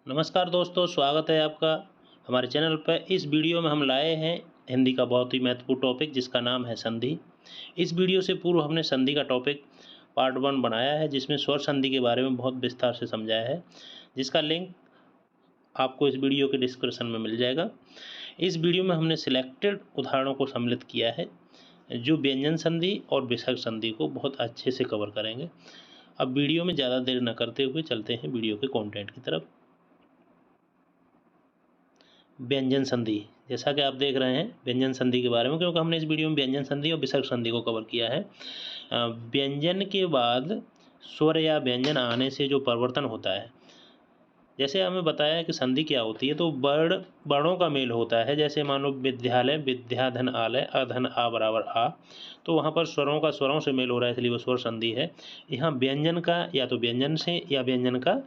नमस्कार दोस्तों, स्वागत है आपका हमारे चैनल पर। इस वीडियो में हम लाए हैं हिंदी का बहुत ही महत्वपूर्ण टॉपिक जिसका नाम है संधि। इस वीडियो से पूर्व हमने संधि का टॉपिक पार्ट 1 बनाया है जिसमें स्वर संधि के बारे में बहुत विस्तार से समझाया है, जिसका लिंक आपको इस वीडियो के डिस्क्रिप्शन में मिल जाएगा। इस वीडियो में हमने सिलेक्टेड उदाहरणों को सम्मिलित किया है जो व्यंजन संधि और विसर्ग संधि को बहुत अच्छे से कवर करेंगे। अब वीडियो में ज़्यादा देर न करते हुए चलते हैं वीडियो के कंटेंट की तरफ। व्यंजन संधि, जैसा कि आप देख रहे हैं व्यंजन संधि के बारे में, क्योंकि हमने इस वीडियो में व्यंजन संधि और विसर्ग संधि को कवर किया है। व्यंजन के बाद स्वर या व्यंजन आने से जो परिवर्तन होता है, जैसे हमें बताया कि संधि क्या होती है, तो वर्णों का मेल होता है। जैसे मानो विद्यालय, विद्या धन आलय, अधन आ बराबर आ, तो वहाँ पर स्वरों का स्वरों से मेल हो रहा है, इसलिए वो स्वर संधि है। यहाँ व्यंजन का या तो व्यंजन से या व्यंजन का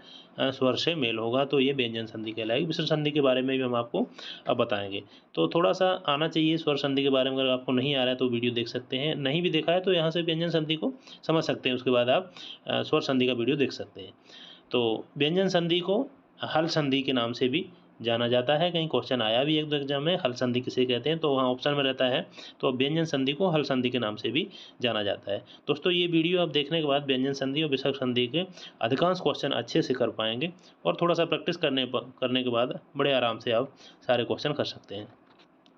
स्वर से मेल होगा, तो ये व्यंजन संधि कहलाएगी। विसर्ग संधि के बारे में भी हम आपको अब बताएंगे। तो थोड़ा सा आना चाहिए स्वर संधि के बारे में। अगर आपको नहीं आ रहा है तो वीडियो देख सकते हैं, नहीं भी देखा है तो यहाँ से व्यंजन संधि को समझ सकते हैं, उसके बाद आप स्वर संधि का वीडियो देख सकते हैं। तो व्यंजन संधि को हल संधि के नाम से भी जाना जाता है। कहीं क्वेश्चन आया भी एक दो एग्जाम में, हल संधि किसे कहते हैं, तो वहाँ ऑप्शन में रहता है। तो व्यंजन संधि को हल संधि के नाम से भी जाना जाता है। दोस्तों, ये वीडियो आप देखने के बाद व्यंजन संधि और विसर्ग संधि के अधिकांश क्वेश्चन अच्छे से कर पाएंगे, और थोड़ा सा प्रैक्टिस करने के बाद बड़े आराम से आप सारे क्वेश्चन कर सकते हैं।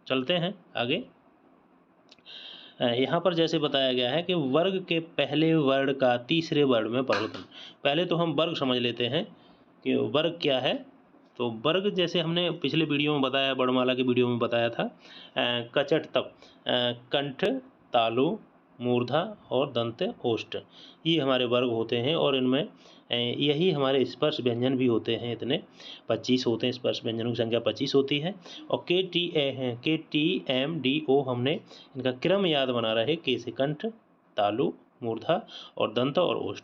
चलते हैं आगे। यहाँ पर जैसे बताया गया है कि वर्ग के पहले वर्ण का तीसरे वर्ण में परिवर्तन। पहले तो हम वर्ग समझ लेते हैं कि वर्ग क्या है। तो वर्ग जैसे हमने पिछले वीडियो में बताया, वर्णमाला के वीडियो में बताया था, कचट तप, कंठ, तालु, मूर्धा और दंत, ओष्ठ, ये हमारे वर्ग होते हैं। और इनमें यही हमारे स्पर्श व्यंजन भी होते हैं। इतने 25 होते हैं, स्पर्श व्यंजनों की संख्या 25 होती है। और KTMDO हमने इनका क्रम याद बना रहे, के से कंठ, तालु, मूर्धा और दंत और ओष्ठ,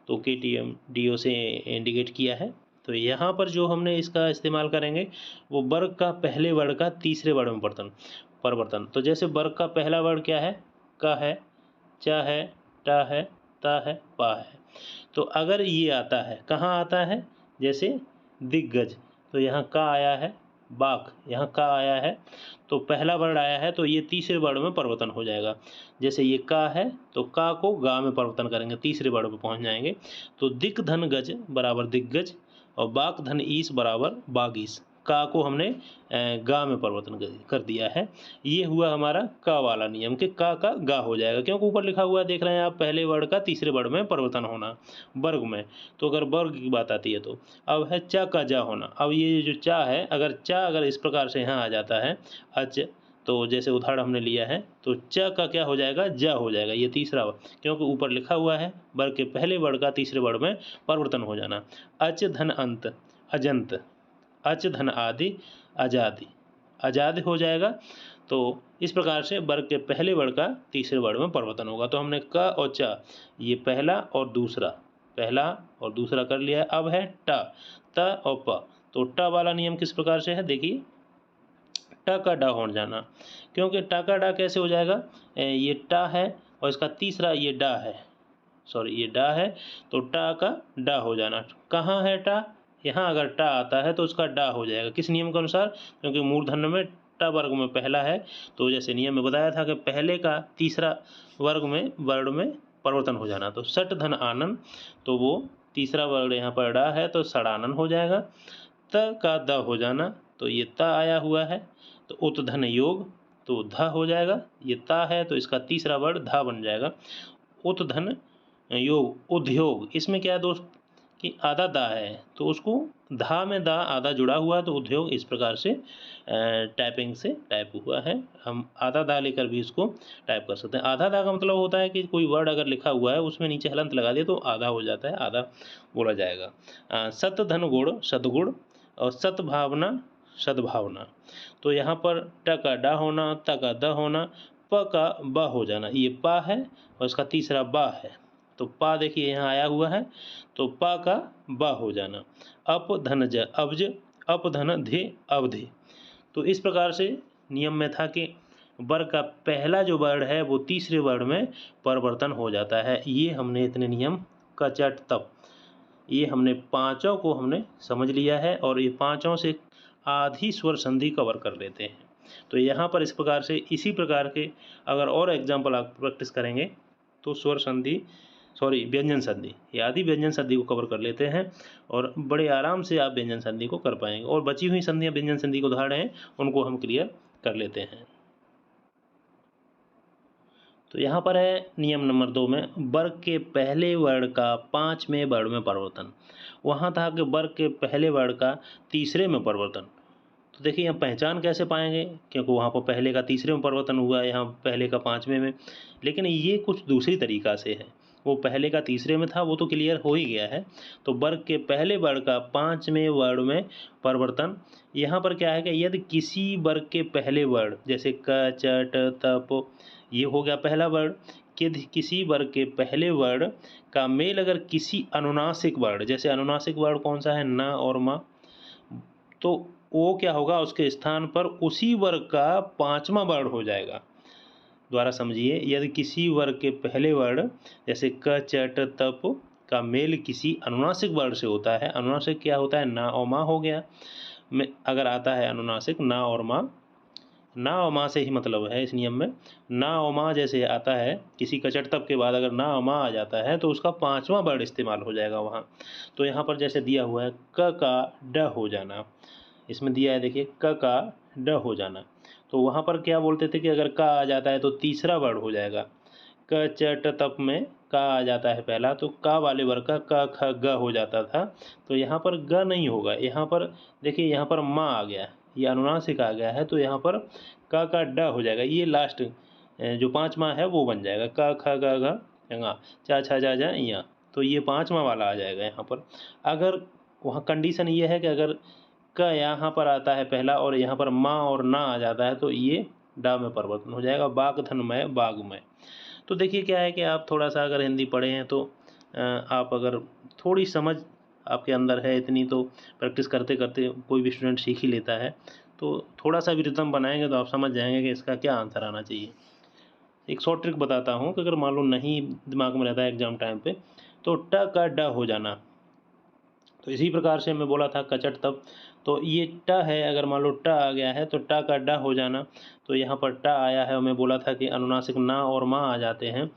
तो KTMDO से इंडिकेट किया है। तो यहाँ पर जो हमने इसका इस्तेमाल करेंगे वो वर्ग का पहले वर्ण का तीसरे वर्ण में परिवर्तन। तो जैसे वर्ग का पहला वर्ण क्या है, क है, च है, ट है, त है, पा है। तो अगर ये आता है, कहाँ आता है, जैसे दिग्गज, तो यहाँ का आया है, बाक, यहाँ का आया है, तो पहला वर्ण आया है, तो ये तीसरे वर्ण में परिवर्तन हो जाएगा। जैसे ये का है तो का को गा में परिवर्तन करेंगे, तीसरे वर्ण में पहुँच जाएंगे। तो दिक धन गज बराबर दिग्गज और बाक धन ईस बराबर बागीस। का को हमने गा में परिवर्तन कर दिया है। ये हुआ हमारा का वाला नियम कि का गा हो जाएगा, क्योंकि ऊपर लिखा हुआ देख रहे हैं आप, पहले वर्ण का तीसरे वर्ण में परिवर्तन होना वर्ग में। तो अगर वर्ग की बात आती है तो अब है चा का जा होना। अब ये जो चा है, अगर इस प्रकार से यहाँ आ जाता है अच, तो जैसे उदाहरण हमने लिया है, तो च का क्या हो जाएगा, जा हो जाएगा। ये तीसरा, क्योंकि ऊपर लिखा हुआ है वर्ग के पहले वर्ण का तीसरे वर्ण में परिवर्तन हो जाना। अच धन अंत अजंत, अच धन आदि आजादी, आजाद हो जाएगा। तो इस प्रकार से वर्ग के पहले वर्ण का तीसरे वर्ण में परिवर्तन होगा। तो हमने क और च, ये पहला और दूसरा कर लिया है। अब है ट, त और प। तो ट वाला नियम किस प्रकार से है, देखिए, ट का डा हो जाना, क्योंकि ट का डा कैसे हो जाएगा, ये ट है और इसका तीसरा ये डा है, ये डा है, तो टा का डा हो जाना। कहाँ है टा, यहाँ अगर टा आता है तो उसका डा हो जाएगा, किस नियम के अनुसार, क्योंकि मूर्धन्य में टा वर्ग में पहला है। तो जैसे नियम में बताया था कि पहले का तीसरा वर्ण में परिवर्तन हो जाना। तो सट धन आनंद, तो वो तीसरा वर्ण यहाँ पर डा है तो सड़ानन हो जाएगा। त का द हो जाना, तो ये त आया हुआ है, तो उत धन योग, तो ध हो जाएगा। ये ता है तो इसका तीसरा वर्ण धा बन जाएगा। उत धन योग उद्योग, इसमें क्या है दोस्त कि आधा दा है, तो उसको धा में दा आधा जुड़ा हुआ है, तो उद्योग इस प्रकार से टाइपिंग से टाइप हुआ है। हम आधा दा लेकर भी इसको टाइप कर सकते हैं। आधा दा का मतलब होता है कि कोई वर्ड अगर लिखा हुआ है उसमें नीचे हलंत लगा दिया तो आधा हो जाता है, आधा बोला जाएगा। सत धन गुण सदगुण और सद्भावना सद्भावना, तो यहाँ पर ट का डा होना, त का द होना, प का ब हो जाना। ये पा है और इसका तीसरा बा है, तो पा देखिए यहाँ आया हुआ है, तो पा का बा हो जाना। अप धन ज अब्ज, अप धन धे अवधि। तो इस प्रकार से नियम में था कि वर्ग का पहला जो वर्ण है वो तीसरे वर्ण में परिवर्तन हो जाता है। ये हमने इतने नियम कचट तप ये हमने पाँचों को हमने समझ लिया है और ये पाँचों से आधी स्वर संधि कवर कर लेते हैं। तो यहाँ पर इस प्रकार से इसी प्रकार के अगर और एग्जाम्पल आप प्रैक्टिस करेंगे तो स्वर संधि व्यंजन संधि ये आदि व्यंजन संधि को कवर कर लेते हैं और बड़े आराम से आप व्यंजन संधि को कर पाएंगे। और बची हुई संधियाँ व्यंजन संधि को उदाहरण हैं उनको हम क्लियर कर लेते हैं। तो यहाँ पर है नियम नंबर 2 में वर्ग के पहले वर्ण का 5वें वर्ण में परिवर्तन। वहाँ था कि वर्ग के पहले वर्ण का तीसरे में परिवर्तन। तो देखिए यहाँ पहचान कैसे पाएंगे, क्योंकि वहाँ पर पहले का तीसरे में परिवर्तन हुआ है, यहाँ पहले का 5वें में। लेकिन ये कुछ दूसरी तरीका से है, वो पहले का तीसरे में था वो तो क्लियर हो ही गया है। तो वर्ग के पहले वर्ण का 5वें वर्ण में परिवर्तन, यहाँ पर क्या है कि यदि किसी वर्ग के पहले वर्ण जैसे क च ट त प ये हो गया पहला वर्ण, यदि किसी वर्ग के पहले वर्ण का मेल अगर किसी अनुनासिक वर्ण, जैसे अनुनासिक वर्ण कौन सा है न और म, तो वो क्या होगा उसके स्थान पर उसी वर्ग का 5वां वर्ण हो जाएगा। द्वारा समझिए, यदि किसी वर्ग के पहले वर्ण जैसे क च ट त प का मेल किसी अनुनासिक वर्ण से होता है, अनुनासिक क्या होता है ना और माँ हो गया, में अगर आता है अनुनासिक ना और माँ, ना और माँ से ही मतलब है इस नियम में। ना और माँ जैसे आता है किसी कचट तप के बाद अगर ना और माँ आ जाता है तो उसका 5वां वर्ण इस्तेमाल हो जाएगा वहाँ। तो यहाँ पर जैसे दिया हुआ है क का ड हो जाना, इसमें दिया है देखिए क का ड हो जाना। तो वहाँ पर क्या बोलते थे कि अगर का आ जाता है तो तीसरा वर्ण हो जाएगा। क च ट तप में का आ जाता है पहला, तो का वाले वर्ग का क ख ग हो जाता था। तो यहाँ पर ग नहीं होगा, यहाँ पर देखिए यहाँ पर माँ आ गया, ये अनुनासिक आ गया है, तो यहाँ पर का ड हो जाएगा। ये लास्ट जो 5वां है वो बन जाएगा क ख ग घ ङ चा छा जा जा या, तो ये 5वां वाला आ जाएगा यहाँ पर। अगर वहाँ कंडीशन ये है कि अगर क यहाँ पर आता है पहला और यहाँ पर माँ और ना आ जाता है तो ये डा में परिवर्तन हो जाएगा, बाग धनमय बागमय। तो देखिए क्या है कि आप थोड़ा सा अगर हिंदी पढ़े हैं तो आप अगर थोड़ी समझ आपके अंदर है इतनी, तो प्रैक्टिस करते करते कोई भी स्टूडेंट सीख ही लेता है। तो थोड़ा सा भी रिदम बनाएंगे तो आप समझ जाएंगे कि इसका क्या आंसर आना चाहिए। एक शॉर्ट ट्रिक बताता हूँ कि अगर मान लो नहीं दिमाग में रहता है एग्जाम टाइम पे, तो ट का ड हो जाना। तो इसी प्रकार से मैं बोला था कचट तब, तो ये ट है, अगर मान लो ट आ गया है तो ट का ड हो जाना। तो यहाँ पर ट आया है, मैं बोला था कि अनुनासिक ना और माँ आ जाते हैं,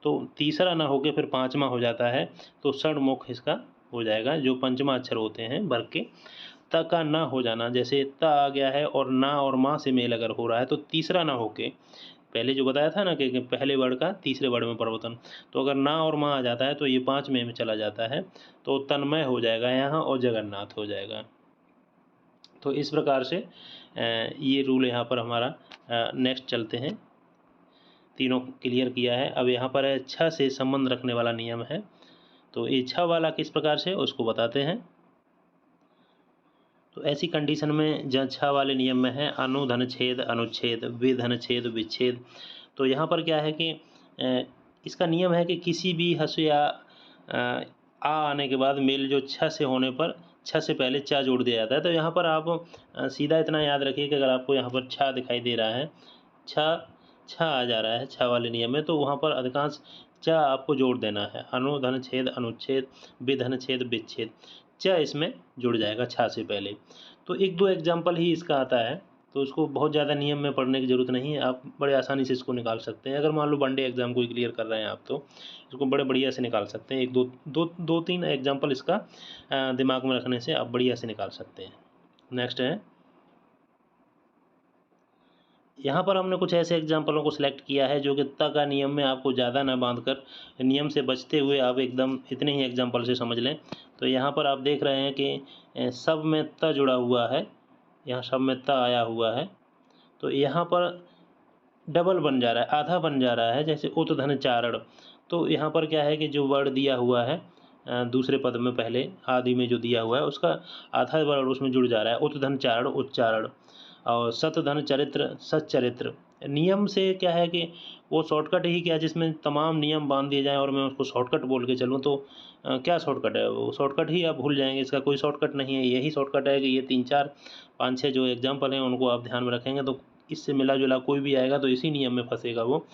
तो तीसरा ना होके फिर 5वां हो जाता है, तो षडमुख इसका हो जाएगा, जो 5वां अक्षर होते हैं वर्ग के। त का ना हो जाना, जैसे त आ गया है और ना और माँ से मेल अगर हो रहा है तो तीसरा ना होके, पहले जो बताया था ना कि पहले वर्ड का तीसरे वर्ड में परिवर्तन, तो अगर ना और माँ आ जाता है तो ये 5वें में चला जाता है, तो तन्मय हो जाएगा यहाँ और जगन्नाथ हो जाएगा। तो इस प्रकार से ये रूल यहाँ पर हमारा। नेक्स्ट चलते हैं, तीनों क्लियर किया है। अब यहाँ पर है छ से संबंध रखने वाला नियम है, तो ये छ वाला किस प्रकार से उसको बताते हैं। तो ऐसी कंडीशन में जहाँ छ वाले नियम में है अनुधन छेद अनुच्छेद विधन छेद विच्छेद। तो यहाँ पर क्या है कि इसका नियम है कि किसी भी हस्व या आ आने के बाद मेल जो छ से होने पर छ से पहले चा जोड़ दिया जाता है। तो यहाँ पर आप सीधा इतना याद रखिए कि अगर आपको यहाँ पर छ दिखाई दे रहा है, छ आ जा रहा है छ वाले नियम में, तो वहाँ पर अधिकांश च आपको जोड़ देना है। अनुधन छेद अनुच्छेद विधन छेद विच्छेद, च इसमें जुड़ जाएगा छ से पहले। तो एक दो एग्जाम्पल ही इसका आता है, तो उसको बहुत ज़्यादा नियम में पढ़ने की ज़रूरत नहीं है, आप बड़े आसानी से इसको निकाल सकते हैं। अगर मान लो वनडे एग्जाम को क्लियर कर रहे हैं आप, तो इसको बड़े बढ़िया से निकाल सकते हैं। एक दो तीन एग्जाम्पल इसका दिमाग में रखने से आप बढ़िया से निकाल सकते हैं। नेक्स्ट है, यहाँ पर हमने कुछ ऐसे एग्जाम्पलों को सिलेक्ट किया है जो कि त का नियम में आपको ज़्यादा ना बांधकर नियम से बचते हुए आप एकदम इतने ही एग्जाम्पल से समझ लें। तो यहाँ पर आप देख रहे हैं कि सब में त जुड़ा हुआ है, यहाँ सब में त आया हुआ है, तो यहाँ पर डबल बन जा रहा है, आधा बन जा रहा है, जैसे उत धन चारण। तो यहाँ पर क्या है कि जो वर्ड दिया हुआ है दूसरे पद में पहले आदि में जो दिया हुआ है उसका आधा वर्ड उसमें जुड़ जा रहा है, उत धन चारण उच्चारण। और सत धन चरित्र सच्चरित्र, नियम से क्या है कि वो शॉर्टकट ही क्या जिसमें तमाम नियम बांध दिए जाएँ और मैं उसको शॉर्टकट बोल के चलूँ तो क्या शॉर्टकट है, वो शॉर्टकट ही आप भूल जाएंगे। इसका कोई शॉर्टकट नहीं है, यही शॉर्टकट है कि ये 3 4 5 6 जो एग्जाम्पल हैं उनको आप ध्यान में रखेंगे तो इससे मिला जुला कोई भी आएगा तो इसी नियम में फंसेगा वो।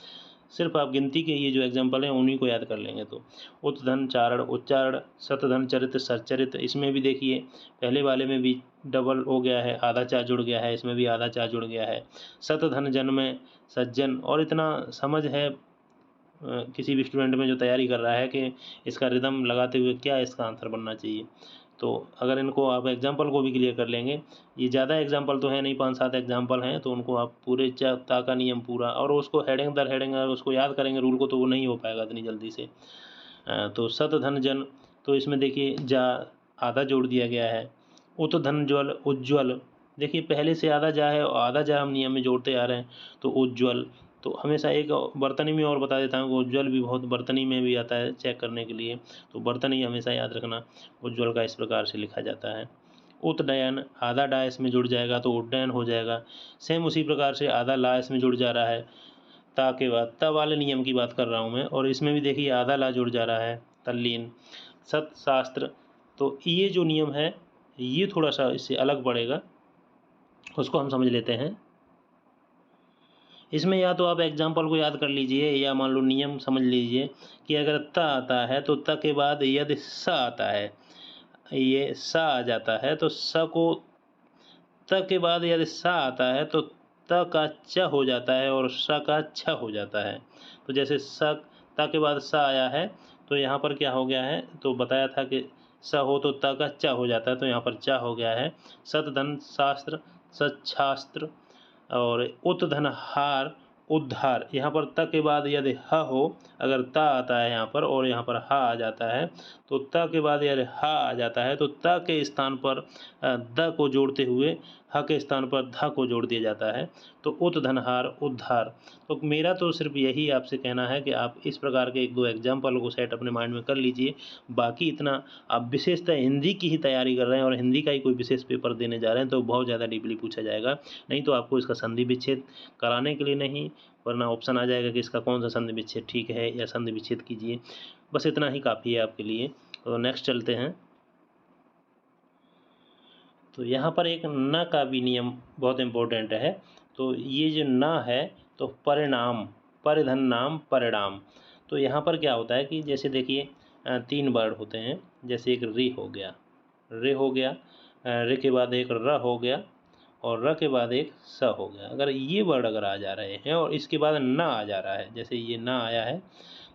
सिर्फ आप गिनती के ये जो एग्जाम्पल हैं उन्हीं को याद कर लेंगे। तो उत्धन चारण उच्चारण, सतधन चरित सच्चरित, इसमें भी देखिए पहले वाले में भी डबल हो गया है, आधा चा जुड़ गया है, इसमें भी आधा चा जुड़ गया है। सतधन जन में सज्जन, और इतना समझ है किसी भी स्टूडेंट में जो तैयारी कर रहा है कि इसका रिदम लगाते हुए क्या इसका आंसर बनना चाहिए। तो अगर इनको आप एग्जाम्पल को भी क्लियर कर लेंगे, ये ज़्यादा एग्जाम्पल तो है नहीं, 5-7 एग्जाम्पल हैं, तो उनको आप पूरे ता का नियम पूरा, और उसको हेडिंग दर हेडिंग अगर उसको याद करेंगे रूल को, तो वो नहीं हो पाएगा इतनी जल्दी से। तो सत धन जन, तो इसमें देखिए जा आधा जोड़ दिया गया है। उत धन ज्वल उज्ज्वल, देखिए पहले से आधा जा है और आधा जा हम नियम में जोड़ते आ रहे हैं। तो उज्ज्वल, तो हमेशा एक बर्तनी में और बता देता हूँ, उज्ज्वल भी बहुत बर्तनी में भी आता है चेक करने के लिए, तो बर्तनी हमेशा याद रखना। उज्ज्वल का इस प्रकार से लिखा जाता है। उतडयन, आधा डा इसमें जुड़ जाएगा तो उड्डयन हो जाएगा। सेम उसी प्रकार से आधा ला इसमें जुड़ जा रहा है, ता के बाद ता वाले नियम की बात कर रहा हूँ मैं, और इसमें भी देखिए आधा ला जुड़ जा रहा है, तल्लीन। सत शास्त्र, तो ये जो नियम है ये थोड़ा सा इससे अलग पड़ेगा, उसको हम समझ लेते हैं। इसमें या तो आप एग्जाम्पल को याद कर लीजिए, या मान लो नियम समझ लीजिए कि अगर त आता है तो त के बाद यदि स आता है, ये स आ जाता है, तो स को त के बाद यदि स आता है तो त का च हो जाता है और स का छ हो जाता है। तो जैसे स त के बाद स आया है तो यहाँ पर क्या हो गया है, तो बताया था कि स हो तो त का च हो जाता है, तो यहाँ पर च हो गया है। सत धन शास्त्र सच्छास्त्र, और उत धन हार उद्धार, यहाँ पर त के बाद यदि ह हो, अगर त आता है यहाँ पर और यहाँ पर ह आ जाता है, तो त के बाद यदि ह आ जाता है तो त के स्थान पर द को जोड़ते हुए ह के स्थान पर ध को जोड़ दिया जाता है, तो उत धनहार उद्धार। तो मेरा तो सिर्फ यही आपसे कहना है कि आप इस प्रकार के 1-2 एग्जाम्पल को सेट अपने माइंड में कर लीजिए। बाकी इतना आप विशेषतः हिंदी की ही तैयारी कर रहे हैं और हिंदी का ही कोई विशेष पेपर देने जा रहे हैं तो बहुत ज़्यादा डीपली पूछा जाएगा, नहीं तो आपको इसका संधि विच्छेद कराने के लिए नहीं, वरना ऑप्शन आ जाएगा कि इसका कौन सा संधि विच्छेद ठीक है या संधि विच्छेद कीजिए। बस इतना ही काफ़ी है आपके लिए। तो नेक्स्ट चलते हैं। तो यहाँ पर एक न का भी नियम बहुत इम्पोर्टेंट है। तो ये जो न है, तो परिणाम, परिधन नाम परिणाम, तो यहाँ पर क्या होता है कि जैसे देखिए 3 वर्ड होते हैं, जैसे एक रे हो गया, रे हो गया, रे के बाद एक र हो गया, और र के बाद एक स हो गया। अगर ये वर्ड अगर आ जा रहे हैं और इसके बाद न आ जा रहा है, जैसे ये न आया है,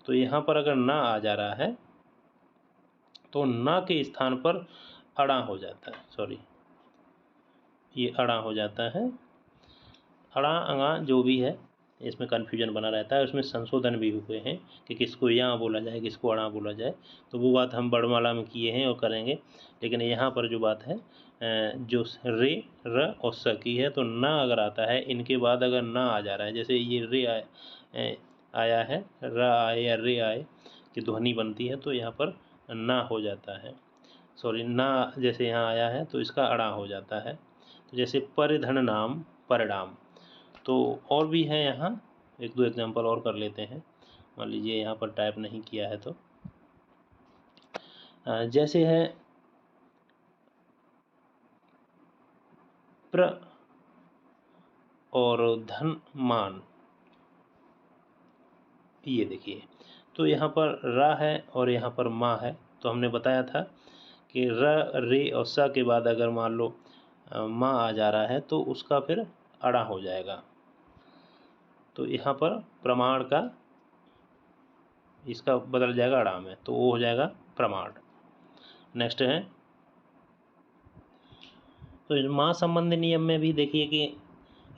तो यहाँ पर अगर न आ जा रहा है तो न के स्थान पर अड़ा हो जाता है, सॉरी ये अड़ा हो जाता है। अड़ा अड़ा जो भी है इसमें कन्फ्यूजन बना रहता है, उसमें संशोधन भी हुए हैं कि किसको यहाँ बोला जाए किसको अड़ा बोला जाए, तो वो बात हम वर्णमाला में किए हैं और करेंगे। लेकिन यहाँ पर जो बात है जो रे र और स की है, तो न अगर आता है इनके बाद अगर न आ जा रहा है, जैसे ये रे आया है, र आए या रे आए की ध्वनि बनती है, तो यहाँ पर न हो जाता है, सॉरी ना जैसे यहाँ आया है तो इसका अड़ा हो जाता है। तो जैसे परिधन नाम परिणाम, तो और भी है यहाँ 1-2 एग्जाम्पल और कर लेते हैं। मान लीजिए यहाँ पर टाइप नहीं किया है तो जैसे है प्र और धन मान, ये देखिए तो यहाँ पर रा है और यहाँ पर माँ है, तो हमने बताया था कि र रे और स के बाद अगर मान लो माँ आ जा रहा है तो उसका फिर अड़ा हो जाएगा, तो यहाँ पर प्रमाण का इसका बदल जाएगा अड़ा में, तो वो हो जाएगा प्रमाण। नेक्स्ट है, तो माँ संबंधी नियम में भी देखिए कि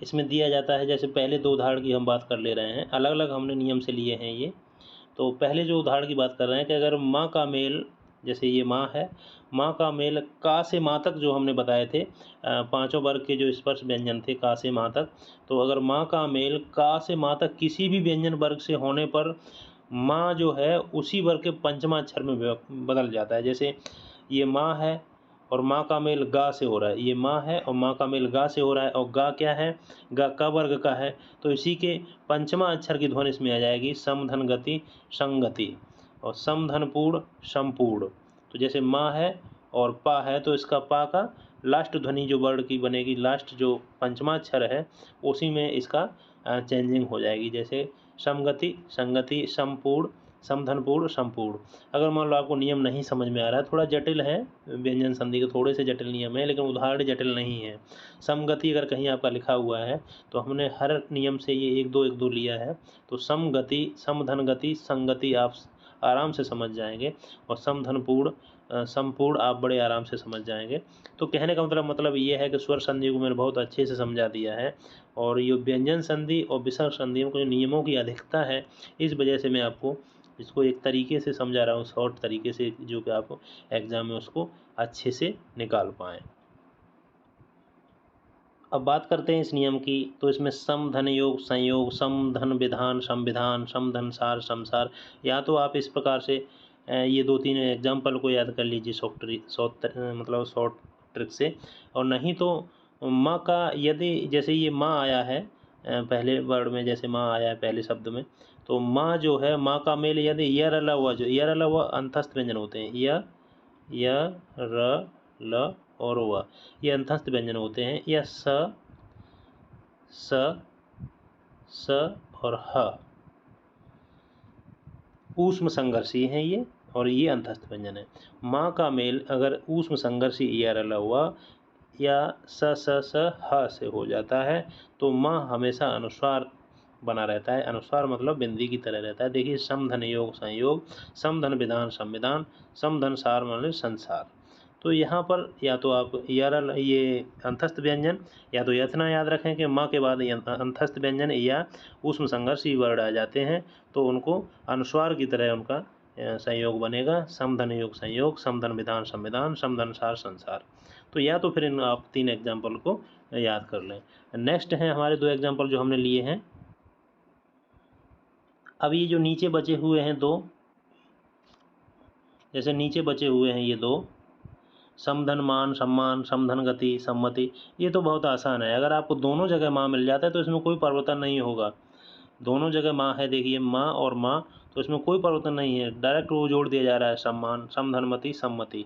इसमें दिया जाता है, जैसे पहले 2 उदाहरण की हम बात कर ले रहे हैं, अलग अलग हमने नियम से लिए हैं ये। तो पहले जो उदाहरण की बात कर रहे हैं कि अगर माँ का मेल, जैसे ये माँ है, माँ का मेल का से माँ तक जो हमने बताए थे 5 वर्ग के जो स्पर्श व्यंजन थे का से माँ तक, तो अगर माँ का मेल का से माँ तक किसी भी व्यंजन वर्ग से होने पर माँ जो है उसी वर्ग के पंचमा अक्षर में बदल जाता है। जैसे ये माँ है और माँ का मेल गा से हो रहा है, ये माँ है और माँ का मेल गा से हो रहा है, और गा क्या है, गा का वर्ग का है, तो इसी के पंचमा अक्षर की ध्वनि इसमें आ जाएगी समधन गति संगति, और समधन पूर्ण संपूर्ण। तो जैसे माँ है और पा है, तो इसका पा का लास्ट ध्वनि जो वर्ड की बनेगी, लास्ट जो पंचमा अक्षर है उसी में इसका चेंजिंग हो जाएगी। जैसे समगति, संगति, समपूर्ण, समधनपूर्ण, संपूर्ण। अगर मान लो आपको नियम नहीं समझ में आ रहा है, थोड़ा जटिल है, व्यंजन संधि के थोड़े से जटिल नियम है, लेकिन उदाहरण जटिल नहीं है। समगति अगर कहीं आपका लिखा हुआ है तो हमने हर नियम से ये 1-2 लिया है। तो समगति, समधन गति, संगति आप आराम से समझ जाएंगे, और समधनपूर्ण, संपूर्ण आप बड़े आराम से समझ जाएंगे। तो कहने का मतलब ये है कि स्वर संधि को मैंने बहुत अच्छे से समझा दिया है, और ये व्यंजन संधि और विसर्ग संधियों के नियमों की अधिकता है, इस वजह से मैं आपको इसको एक तरीके से समझा रहा हूँ, शॉर्ट तरीके से, जो कि आप एग्जाम में उसको अच्छे से निकाल पाएँ। अब बात करते हैं इस नियम की। तो इसमें सम धन योग, संयोग, सम धन विधान, संविधान, सम धन सार, संसार। या तो आप इस प्रकार से ये 2-3 एग्जाम्पल को याद कर लीजिए शॉर्ट ट्रिक से, और नहीं तो माँ का, यदि जैसे ये माँ आया है पहले वर्ड में, जैसे माँ आया है पहले शब्द में, तो माँ जो है, माँ का मेल यदि य र ल हुआ, जो य र ल हुआ अंतस्थ व्यंजन होते हैं, य र ल और व, ये अंतस्थ व्यंजन होते हैं। या स, स और ह ऊष्म संघर्षी हैं ये, और ये अंतस्थ व्यंजन है। माँ का मेल अगर ऊष्म संघर्षी य र ल हुआ या स ह से हो जाता है, तो माँ हमेशा अनुस्वार बना रहता है। अनुस्वार मतलब बिंदी की तरह रहता है। देखिए, समधन योग, संयोग, समधन विधान, संविधान, समधन सार मतलब संसार। तो यहाँ पर या तो आप ये अंतस्थ व्यंजन, या तो यथना याद रखें कि माँ के बाद अंतस्थ व्यंजन या ऊष्म संघर्षी वर्ड आ जाते हैं, तो उनको अनुस्वार की तरह उनका संयोग बनेगा। समधन योग, संयोग, समधन विधान, संविधान, समधन सार, संसार। तो या तो फिर इन आप 3 एग्जाम्पल को याद कर लें। नेक्स्ट हैं हमारे 2 एग्जाम्पल जो हमने लिए हैं। अब ये जो नीचे बचे हुए हैं 2, जैसे नीचे बचे हुए हैं ये 2, समधन मान, सम्मान, समधन गति, सम्मति, ये तो बहुत आसान है। अगर आपको दोनों जगह माँ मिल जाता है तो इसमें कोई परिवर्तन नहीं होगा। दोनों जगह माँ है, देखिए माँ और माँ, तो इसमें कोई परिवर्तन नहीं है, डायरेक्ट वो जोड़ दिया जा रहा है, सम्मान, समधनमति, सम्मति।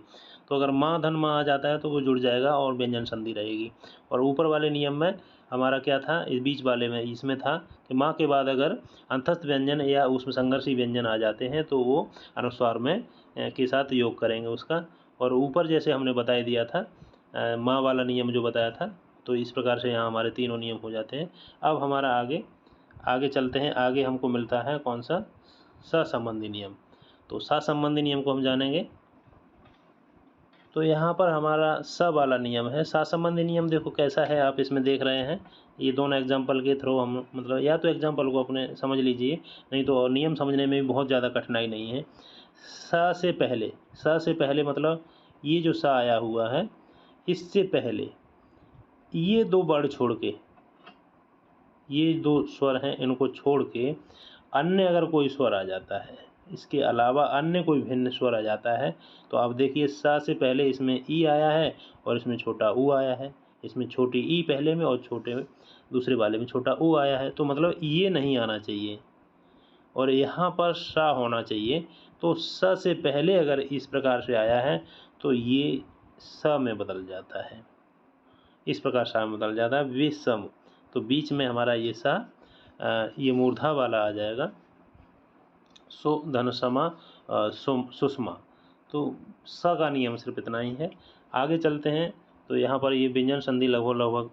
तो अगर माँ धन माँ आ जाता है तो वो जुड़ जाएगा और व्यंजन संधि रहेगी। और ऊपर वाले नियम में हमारा क्या था, इस बीच वाले में इसमें था कि माँ के बाद अगर अंतस्थ व्यंजन या उसमें संघर्षी व्यंजन आ जाते हैं तो वो अनुस्वार में के साथ योग करेंगे उसका। और ऊपर जैसे हमने बता दिया था, माँ वाला नियम जो बताया था, तो इस प्रकार से यहाँ हमारे तीनों नियम हो जाते हैं। अब हमारा आगे चलते हैं। आगे हमको मिलता है कौन सा, सहसंबंधी नियम। तो सहसंबंधी नियम को हम जानेंगे। तो यहाँ पर हमारा स वाला नियम है। सहसंबंधी नियम देखो कैसा है, आप इसमें देख रहे हैं। ये दोनों एग्जाम्पल के थ्रू हम मतलब या तो एग्जाम्पल को अपने समझ लीजिए, नहीं तो नियम समझने में भी बहुत ज़्यादा कठिनाई नहीं है। स से पहले मतलब ये जो स आया हुआ है, इससे पहले ये 2 वर्ड छोड़ के, ये 2 स्वर हैं, इनको छोड़ के अन्य अगर कोई स्वर आ जाता है, इसके अलावा अन्य कोई भिन्न स्वर आ जाता है, तो आप देखिए सा से पहले इसमें ई आया है और इसमें छोटा ऊ आया है, इसमें छोटी ई पहले में और छोटे दूसरे वाले में छोटा ऊ आया है। तो मतलब ये नहीं आना चाहिए और यहाँ पर सा होना चाहिए। तो स से पहले अगर इस प्रकार से आया है तो ये स में बदल जाता है, इस प्रकार सा में बदल जाता है विषम। तो बीच में हमारा ये सा ये मूर्धा वाला आ जाएगा, सो धन समा सुषमा। तो स का नियम सिर्फ इतना ही है। आगे चलते हैं। तो यहाँ पर ये व्यंजन संधि लगभग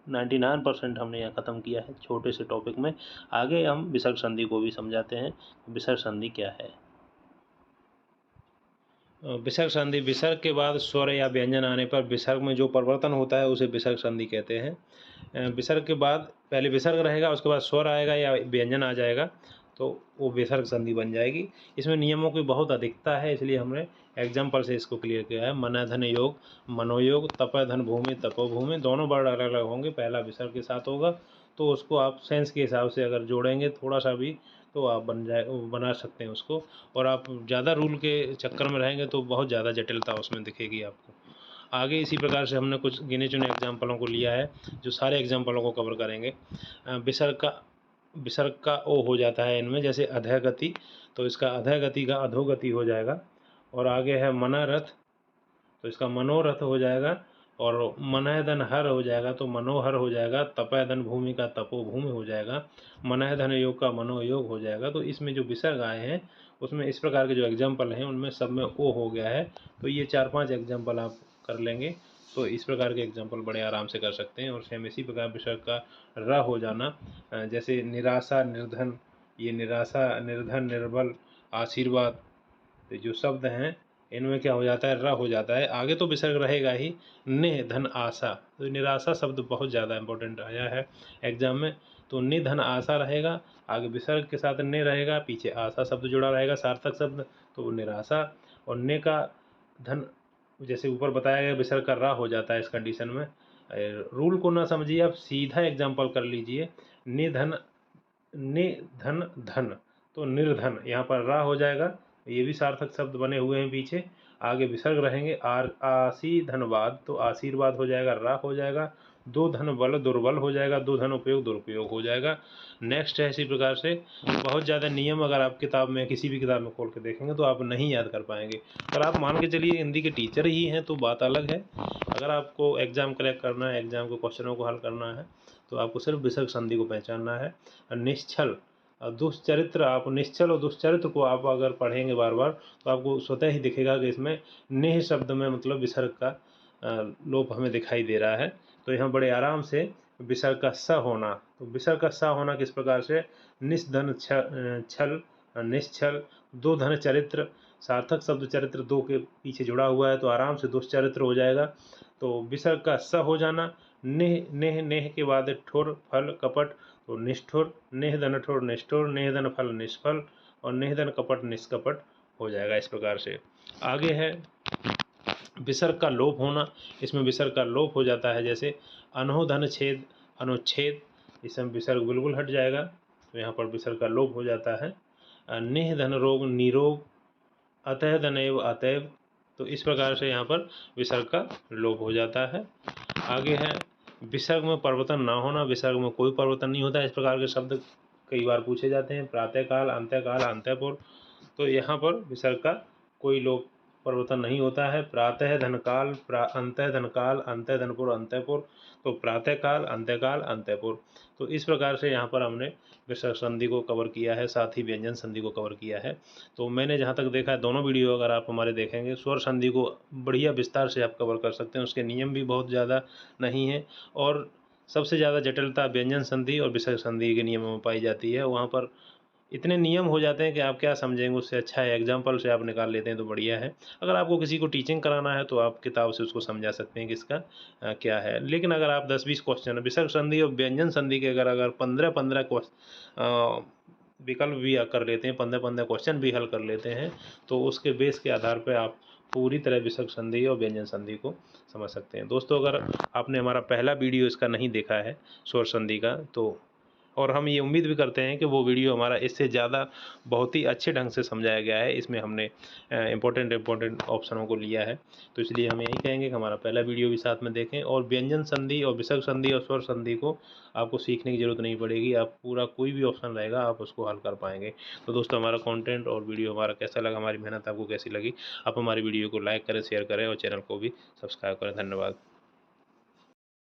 99% हमने यहाँ ख़त्म किया है छोटे से टॉपिक में। आगे हम विसर्ग संधि को भी समझाते हैं। विसर्ग संधि क्या है? विसर्ग संधि, विसर्ग के बाद स्वर या व्यंजन आने पर विसर्ग में जो परिवर्तन होता है उसे विसर्ग संधि कहते हैं। विसर्ग के बाद पहले विसर्ग रहेगा, उसके बाद स्वर आएगा या व्यंजन आ जाएगा, तो वो विसर्ग संधि बन जाएगी। इसमें नियमों की बहुत अधिकता है, इसलिए हमने एग्जाम्पल से इसको क्लियर किया है। मनधन योग, मनोयोग, तपधन भूमि, तपोभूमि, दोनों वर्ड अलग अलग होंगे। पहला विसर्ग के साथ होगा, तो उसको आप सेंस के हिसाब से अगर जोड़ेंगे थोड़ा सा भी, तो आप बना सकते हैं उसको। और आप ज़्यादा रूल के चक्कर में रहेंगे तो बहुत ज़्यादा जटिलता उसमें दिखेगी आपको। आगे इसी प्रकार से हमने कुछ गिने चुने एग्जाम्पलों को लिया है जो सारे एग्जाम्पलों को कवर करेंगे। विसर्ग का ओ हो जाता है इनमें, जैसे अधोगति, तो इसका अधोगति का अधोगति हो जाएगा। और आगे है मनरथ, तो इसका मनोरथ हो जाएगा। और मनः धन हर हो जाएगा तो मनोहर हो जाएगा, तपः धन भूमि का तपोभूमि हो जाएगा, मनः धन योग का मनोयोग हो जाएगा। तो इसमें जो विसर्ग आए हैं उसमें इस प्रकार के जो एग्जाम्पल हैं उनमें सब में ओ हो गया है। तो ये 4-5 एग्जाम्पल आप कर लेंगे तो इस प्रकार के एग्जाम्पल बड़े आराम से कर सकते हैं। और सेम इसी प्रकार विसर्ग का र हो जाना, जैसे निराशा, निर्धन, ये निराशा, निर्धन, निर्बल, आशीर्वाद, तो जो शब्द हैं इनमें क्या हो जाता है, र हो जाता है। आगे तो विसर्ग रहेगा ही, निधन आशा, तो निराशा शब्द बहुत ज़्यादा इंपॉर्टेंट आया है एग्जाम में। तो निधन आशा रहेगा, आगे विसर्ग के साथ ने रहेगा, पीछे आशा शब्द जुड़ा रहेगा, सार्थक शब्द, तो निराशा। और ने का धन, जैसे ऊपर बताया गया विसर्ग का रा हो जाता है इस कंडीशन में। रूल को ना समझिए, आप सीधा एग्जाम्पल कर लीजिए। निधन, निधन धन, तो निर्धन, यहाँ पर रा हो जाएगा, ये भी सार्थक शब्द बने हुए हैं पीछे। आगे विसर्ग रहेंगे, आसी धनवाद, तो आशीर्वाद हो जाएगा, रा हो जाएगा। दो धन बल, दुर्बल हो जाएगा, दो धन उपयोग, दुरुपयोग हो जाएगा। नेक्स्ट है इसी प्रकार से बहुत ज़्यादा नियम अगर आप किताब में, किसी भी किताब में खोल के देखेंगे तो आप नहीं याद कर पाएंगे। अगर आप मान के चलिए हिंदी के टीचर ही हैं तो बात अलग है। अगर आपको एग्ज़ाम क्रैक करना है, एग्ज़ाम के क्वेश्चनों को हल करना है, तो आपको सिर्फ विसर्ग संधि को पहचानना है। निश्चल, दुष्चरित्र, आप निश्चल और दुष्चरित्र को आप अगर पढ़ेंगे बार बार तो आपको स्वतः ही दिखेगा कि इसमें नेह शब्द में मतलब विसर्ग का लोप हमें दिखाई दे रहा है। तो यहाँ बड़े आराम से विसर्ग का स होना, तो विसर्ग का स होना किस प्रकार से, निस्धन छल, निश्चल, दो धन चरित्र, सार्थक शब्द चरित्र दो के पीछे जुड़ा हुआ है तो आराम से दुष्चरित्र हो जाएगा। तो विसर्ग का स हो जाना, नेह, नेह, नेह के बाद ठोर, फल, कपट, तो निष्ठुर, नेह धन ठोर निष्ठुर, नेह धन फल निष्फल, और नेह धन कपट निष्कपट हो जाएगा इस प्रकार से। आगे है विसर्ग का लोप होना, इसमें विसर्ग का लोप हो जाता है, जैसे अनोधन छेद, अनुच्छेद, इसमें विसर्ग बिल्कुल हट जाएगा, तो यहाँ पर विसर्ग का लोप हो जाता है। नेह धन रोग, निरोग, अतः धनैव, अतैव, तो इस प्रकार से यहाँ पर विसर्ग का लोप हो जाता है। आगे है विसर्ग में परिवर्तन ना होना, विसर्ग में कोई परिवर्तन नहीं होता, इस प्रकार के शब्द कई बार पूछे जाते हैं। प्रातःकाल, अंत्यकाल, अंत्यपुर, तो यहाँ पर विसर्ग का कोई लोप परिवर्तन नहीं होता है। प्रातः धनकाल, अंत्य धनकाल, अंत्य धनपुर, अंत्यपुर, तो प्रातःकाल, अंत्यकाल, अंत्यपुर, तो इस प्रकार से यहाँ पर हमने विसर्ग संधि को कवर किया है, साथ ही व्यंजन संधि को कवर किया है। तो मैंने जहाँ तक देखा है दोनों वीडियो अगर आप हमारे देखेंगे, स्वर संधि को बढ़िया विस्तार से आप कवर कर सकते हैं, उसके नियम भी बहुत ज़्यादा नहीं है। और सबसे ज़्यादा जटिलता व्यंजन संधि और विसर्ग संधि के नियमों में पाई जाती है। वहाँ पर इतने नियम हो जाते हैं कि आप क्या समझेंगे, उससे अच्छा है एग्जाम्पल से आप निकाल लेते हैं तो बढ़िया है। अगर आपको किसी को टीचिंग कराना है तो आप किताब से उसको समझा सकते हैं कि इसका क्या है। लेकिन अगर आप 10-20 क्वेश्चन विसर्ग संधि और व्यंजन संधि के अगर 15-15 विकल्प भी कर लेते हैं, 15-15 क्वेश्चन भी हल कर लेते हैं, तो उसके बेस के आधार पर आप पूरी तरह विसर्ग संधि और व्यंजन संधि को समझ सकते हैं। दोस्तों, अगर आपने हमारा पहला वीडियो इसका नहीं देखा है स्वर संधि का, तो और हम ये उम्मीद भी करते हैं कि वो वीडियो हमारा इससे ज़्यादा बहुत ही अच्छे ढंग से समझाया गया है, इसमें हमने इम्पोर्टेंट ऑप्शनों को लिया है। तो इसलिए हम यही कहेंगे कि हमारा पहला वीडियो भी साथ में देखें। और व्यंजन संधि और विसर्ग संधि और स्वर संधि को आपको सीखने की ज़रूरत नहीं पड़ेगी, आप पूरा कोई भी ऑप्शन रहेगा आप उसको हल कर पाएंगे। तो दोस्तों, हमारा कंटेंट और वीडियो हमारा कैसा लगा, हमारी मेहनत आपको कैसी लगी, आप हमारी वीडियो को लाइक करें, शेयर करें और चैनल को भी सब्सक्राइब करें। धन्यवाद।